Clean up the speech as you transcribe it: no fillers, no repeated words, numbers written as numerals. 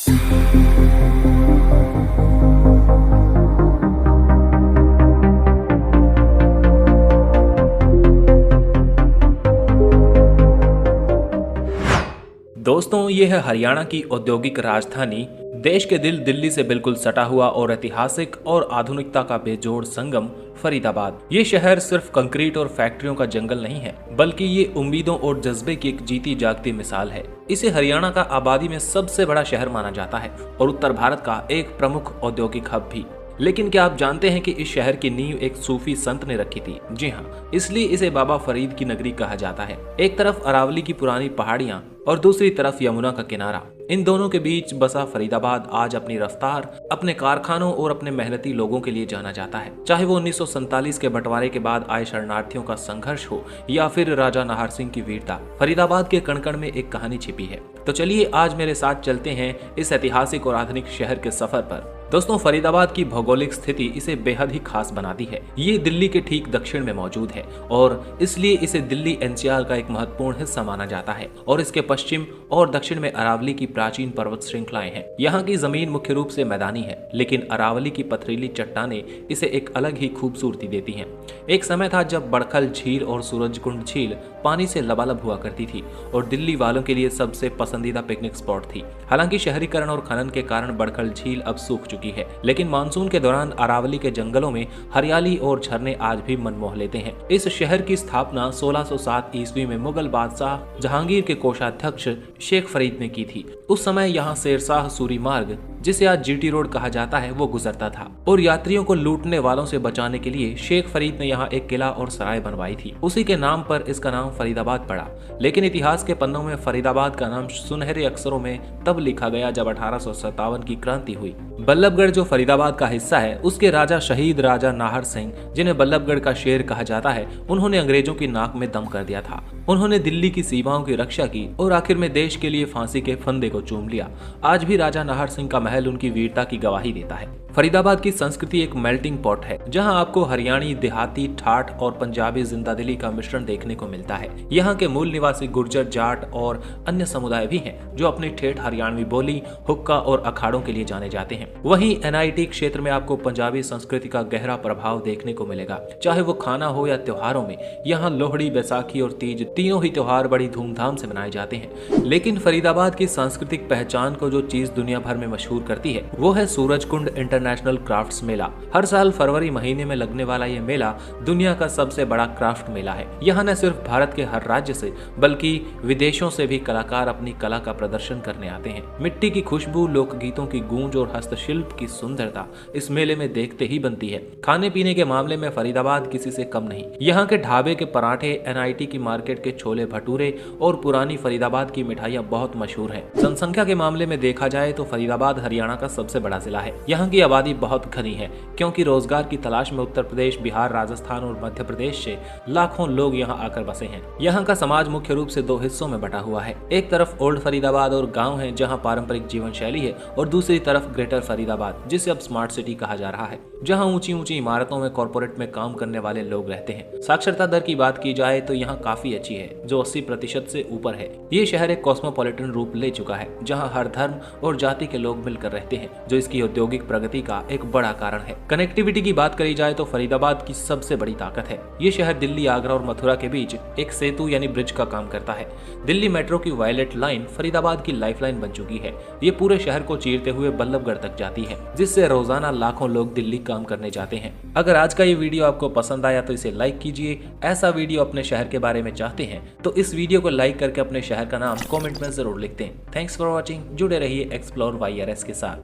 दोस्तों, ये है हरियाणा की औद्योगिक राजधानी, देश के दिल दिल्ली से बिल्कुल सटा हुआ और ऐतिहासिक और आधुनिकता का बेजोड़ संगम फरीदाबाद। ये शहर सिर्फ कंक्रीट और फैक्ट्रियों का जंगल नहीं है, बल्कि ये उम्मीदों और जज्बे की एक जीती जागती मिसाल है। इसे हरियाणा का आबादी में सबसे बड़ा शहर माना जाता है और उत्तर भारत का एक प्रमुख औद्योगिक हब भी। लेकिन क्या आप जानते हैं कि इस शहर की नींव एक सूफी संत ने रखी थी? जी हाँ, इसलिए इसे बाबा फरीद की नगरी कहा जाता है। एक तरफ अरावली की पुरानी पहाड़ियां और दूसरी तरफ यमुना का किनारा। इन दोनों के बीच बसा फरीदाबाद आज अपनी रफ्तार, अपने कारखानों और अपने मेहनती लोगों के लिए जाना जाता है। चाहे वो 1947 के बंटवारे के बाद आए शरणार्थियों का संघर्ष हो या फिर राजा नाहर सिंह की वीरता, फरीदाबाद के कण कण में एक कहानी छिपी है। तो चलिए आज मेरे साथ चलते हैं इस ऐतिहासिक और आधुनिक शहर के सफर पर। दोस्तों, फरीदाबाद की भौगोलिक स्थिति इसे बेहद ही खास बनाती है। ये दिल्ली के ठीक दक्षिण में मौजूद है और इसलिए इसे दिल्ली एनसीआर का एक महत्वपूर्ण हिस्सा माना जाता है। और इसके पश्चिम और दक्षिण में अरावली की प्राचीन पर्वत श्रृंखलाएं हैं। यहाँ की जमीन मुख्य रूप से मैदानी है, लेकिन अरावली की पथरीली चट्टानें इसे एक अलग ही खूबसूरती देती हैं। एक समय था जब बड़खल झील और सूरजकुंड झील पानी से लबालब हुआ करती थी और दिल्ली वालों के लिए सबसे पसंदीदा पिकनिक स्पॉट थी। हालांकि शहरीकरण और खनन के कारण बड़खल झील अब सूख चुकी है, लेकिन मानसून के दौरान अरावली के जंगलों में हरियाली और झरने आज भी मन मोह लेते हैं। इस शहर की स्थापना 1607 ईस्वी में मुगल बादशाह जहांगीर के कोषाध्यक्ष शेख फरीद ने की थी। उस समय यहाँ शेरशाह सूरी मार्ग, जिसे आज जीटी रोड कहा जाता है, वो गुजरता था और यात्रियों को लूटने वालों से बचाने के लिए शेख फरीद ने यहाँ एक किला और सराय बनवाई थी। उसी के नाम पर इसका नाम फरीदाबाद पड़ा। लेकिन इतिहास के पन्नों में फरीदाबाद का नाम सुनहरे अक्षरों में तब लिखा गया जब 1857 की क्रांति हुई। बल्लभगढ़ जो फरीदाबाद का हिस्सा है, उसके राजा शहीद राजा नाहर सिंह, जिन्हें बल्लभगढ़ का शेर कहा जाता है, उन्होंने अंग्रेजों की नाक में दम कर दिया था। उन्होंने दिल्ली की सीमाओं की रक्षा की और आखिर में देश के लिए फांसी के फंदे को चूम लिया। आज भी राजा नाहर सिंह का महल उनकी वीरता की गवाही देता है। फरीदाबाद की संस्कृति एक मेल्टिंग पॉट है, जहां आपको हरियाणी, देहाती, ठाठ और पंजाबी जिंदादिली का मिश्रण देखने को मिलता है। यहाँ के मूल निवासी गुर्जर, जाट और अन्य समुदाय भी हैं, जो अपनी ठेठ हरियाणवी बोली, हुक्का और अखाड़ों के लिए जाने जाते हैं। वहीं एनआईटी क्षेत्र में आपको पंजाबी संस्कृति का गहरा प्रभाव देखने को मिलेगा। चाहे वो खाना हो या त्योहारों में, यहाँ लोहड़ी, बैसाखी और तीज, तीनों ही त्योहार बड़ी धूमधाम से मनाए जाते हैं। लेकिन फरीदाबाद की सांस्कृतिक पहचान को जो चीज दुनिया भर में मशहूर करती है, वो है सूरजकुंड इंटरनेशनल क्राफ्ट्स मेला। हर साल फरवरी महीने में लगने वाला ये मेला दुनिया का सबसे बड़ा क्राफ्ट मेला है। यहाँ न सिर्फ भारत के हर राज्य से, बल्कि विदेशों से भी कलाकार अपनी कला का प्रदर्शन करने आते हैं। मिट्टी की खुशबू, लोकगीतों की गूंज और हस्तशिल्प की सुंदरता इस मेले में देखते ही बनती है। खाने पीने के मामले में फरीदाबाद किसी से कम नहीं। यहाँ के ढाबे के पराठे, एनआईटी की मार्केट के छोले भटूरे और पुरानी फरीदाबाद की मिठाइयाँ बहुत मशहूर है। जनसंख्या के मामले में देखा जाए तो फरीदाबाद हरियाणा का सबसे बड़ा जिला है। यहाँ की आबादी बहुत घनी है, क्योंकि रोजगार की तलाश में उत्तर प्रदेश, बिहार, राजस्थान और मध्य प्रदेश से लाखों लोग यहाँ आकर बसे हैं। यहाँ का समाज मुख्य रूप से दो हिस्सों में बटा हुआ है। एक तरफ ओल्ड फरीदाबाद और गांव है, जहाँ पारंपरिक जीवन शैली है, और दूसरी तरफ ग्रेटर फरीदाबाद, जिसे अब स्मार्ट सिटी कहा जा रहा है, जहाँ ऊंची ऊंची इमारतों में कॉर्पोरेट में काम करने वाले लोग रहते हैं। साक्षरता दर की बात की जाए तो यहाँ काफी अच्छी है, जो 80% से ऊपर है। ये शहर एक कॉस्मोपॉलिटन रूप ले चुका है, जहाँ हर धर्म और जाति के लोग मिलकर रहते हैं, जो इसकी औद्योगिक प्रगति का एक बड़ा कारण है। कनेक्टिविटी की बात करी जाए तो फरीदाबाद की सबसे बड़ी ताकत है। ये शहर दिल्ली, आगरा और मथुरा के बीच एक सेतु यानी ब्रिज का काम करता है। दिल्ली मेट्रो की वायलेट लाइन फरीदाबाद की लाइफलाइन बन चुकी है। ये पूरे शहर को चीरते हुए बल्लभगढ़ तक जाती है, जिससे रोजाना लाखों लोग दिल्ली काम करने जाते हैं। अगर आज का ये वीडियो आपको पसंद आया तो इसे लाइक कीजिए। ऐसा वीडियो अपने शहर के बारे में चाहते हैं तो इस वीडियो को लाइक करके अपने शहर का नाम कमेंट में जरूर लिखते हैं। Thanks for watching. जुड़े रहिए एक्सप्लोर YRS के साथ।